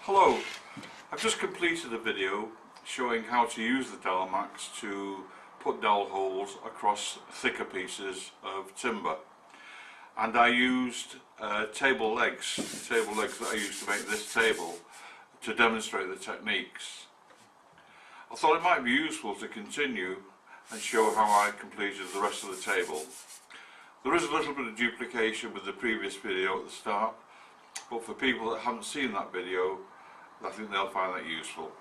Hello, I've just completed a video showing how to use the DOWELMAX to put dowel holes across thicker pieces of timber, and I used table legs that I used to make this table to demonstrate the techniques. I thought it might be useful to continue and show how I completed the rest of the table. There is a little bit of duplication with the previous video at the start, but for people that haven't seen that video, I think they'll find that useful.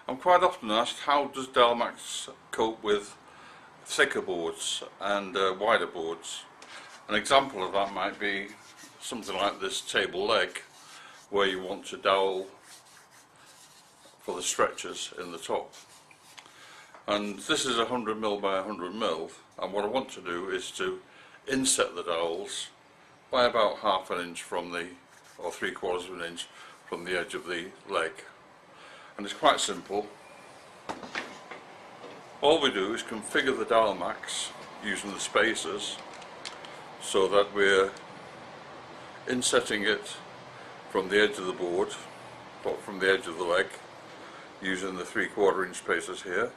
I'm quite often asked, how does DOWLMAX cope with thicker boards and wider boards? An example of that might be something like this table leg, where you want to dowel for the stretchers in the top. And this is 100mm by 100mm, and what I want to do is to inset the dowels by about half an inch from the, or 3/4 of an inch from the edge of the leg. And it's quite simple. All we do is configure the DOWLMAX using the spacers so that we're insetting it from the edge of the board, or from the edge of the leg, using the 3/4 inch spacers here,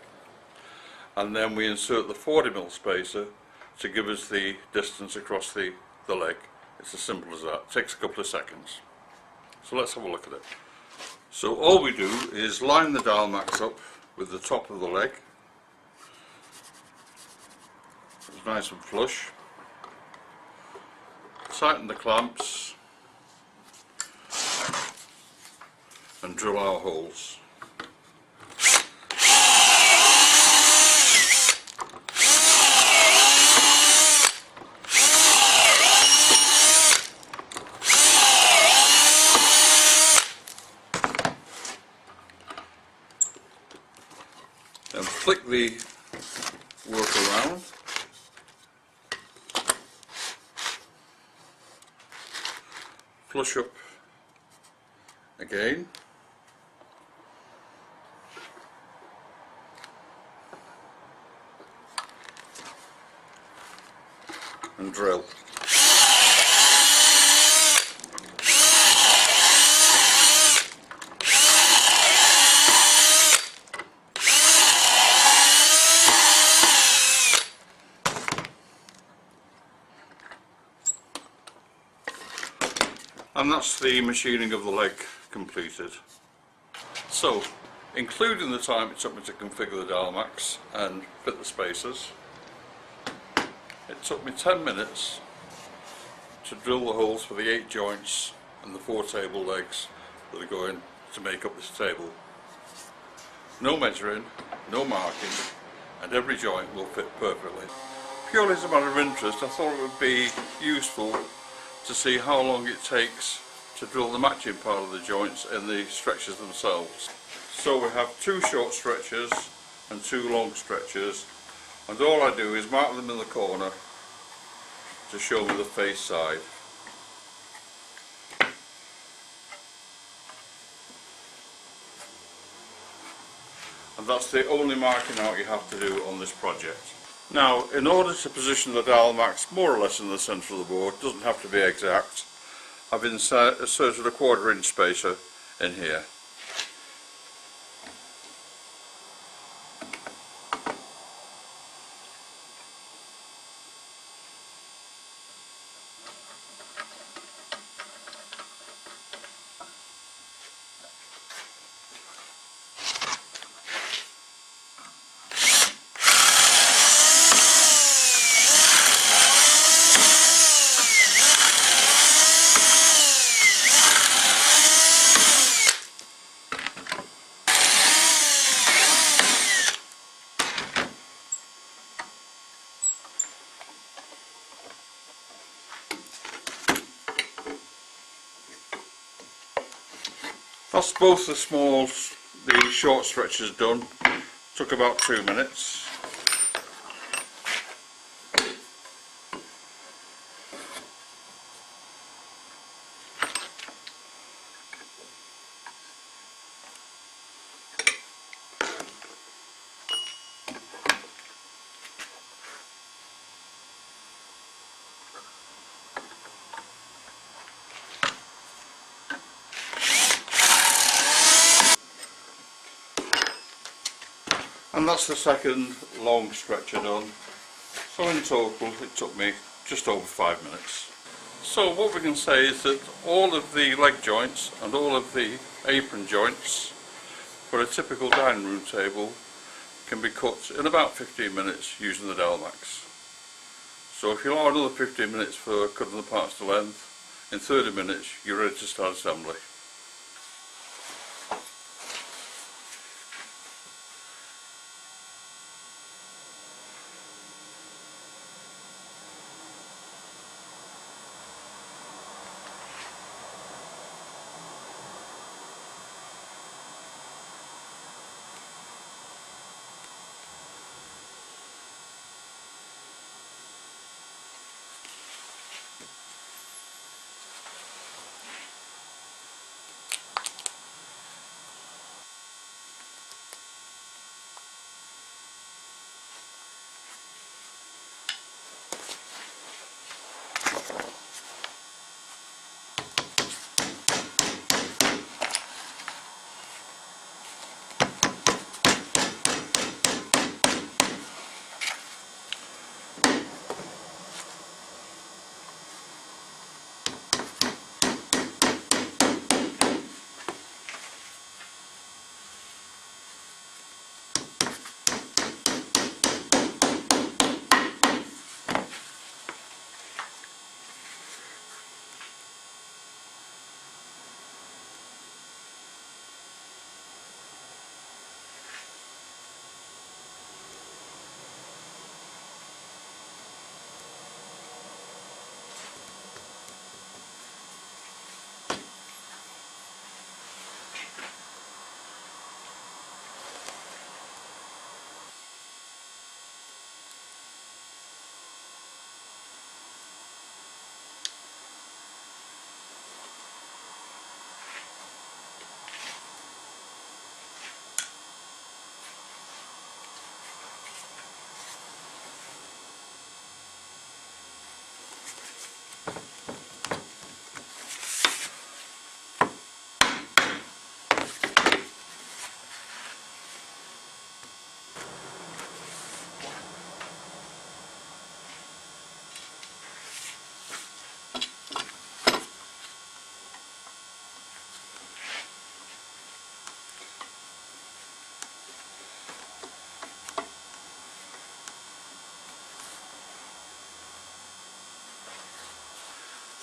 and then we insert the 40mm spacer to give us the distance across the leg. It's as simple as that. It takes a couple of seconds. So let's have a look at it. So all we do is line the DOWLMAX up with the top of the leg. It's nice and flush. Tighten the clamps and drill our holes. And flick the work around. Flush up again. And drill. And that's the machining of the leg completed. So, including the time it took me to configure the DOWLMAX and fit the spacers, it took me 10 minutes to drill the holes for the 8 joints and the 4 table legs that are going to make up this table. No measuring, no marking, and every joint will fit perfectly. Purely as a matter of interest, I thought it would be useful to see how long it takes to drill the matching part of the joints in the stretchers themselves. So we have 2 short stretchers and 2 long stretchers, and all I do is mark them in the corner to show me the face side. And that's the only marking out you have to do on this project. Now, in order to position the DOWLMAX more or less in the centre of the board, doesn't have to be exact, I've inserted a 1/4 inch spacer in here. That's both the short stretchers done. Took about 2 minutes. And that's the second long stretcher done. So in total it took me just over 5 minutes. So what we can say is that all of the leg joints and all of the apron joints for a typical dining room table can be cut in about 15 minutes using the DOWELMAX. So if you allow another 15 minutes for cutting the parts to length, in 30 minutes you're ready to start assembly.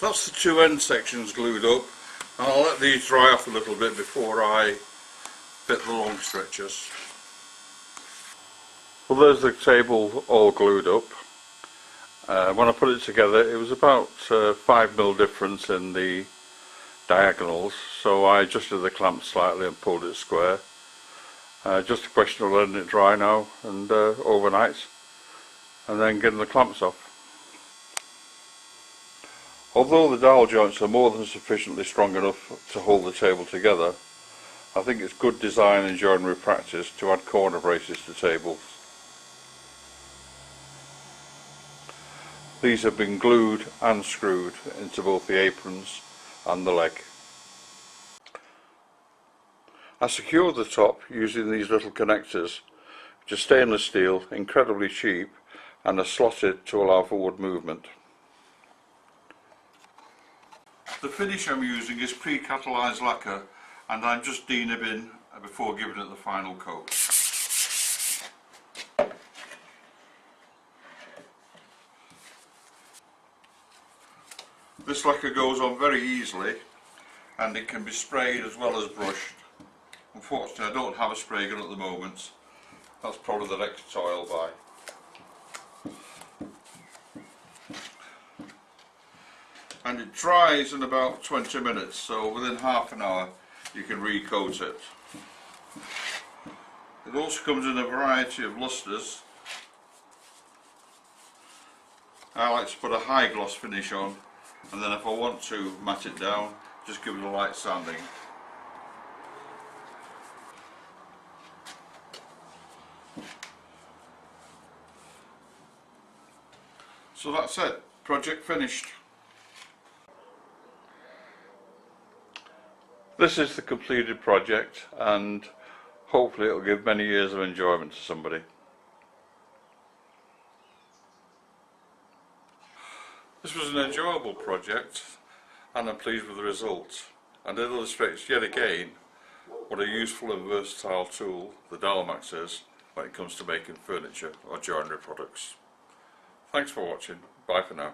That's the two end sections glued up, and I'll let these dry off a little bit before I fit the long stretchers. Well, there's the table all glued up. When I put it together it was about 5mm difference in the diagonals, so I adjusted the clamp slightly and pulled it square. Just a question of letting it dry now and overnight, and then getting the clamps off. Although the dowel joints are more than sufficiently strong enough to hold the table together, I think it's good design and joinery practice to add corner braces to tables. These have been glued and screwed into both the aprons and the leg. I secured the top using these little connectors, which are stainless steel, incredibly cheap, and are slotted to allow forward movement. The finish I'm using is pre-catalysed lacquer, and I'm just denabbing before giving it the final coat. This lacquer goes on very easily, and it can be sprayed as well as brushed. Unfortunately I don't have a spray gun at the moment. That's probably the next toy I'll buy. And it dries in about 20 minutes, so within half an hour you can recoat it. It also comes in a variety of lustres. I like to put a high gloss finish on, and then if I want to matte it down, just give it a light sanding. So that's it, project finished. This is the completed project, and hopefully it'll give many years of enjoyment to somebody. This was an enjoyable project and I'm pleased with the results, and it illustrates yet again what a useful and versatile tool the DOWELMAX is when it comes to making furniture or joinery products. Thanks for watching. Bye for now.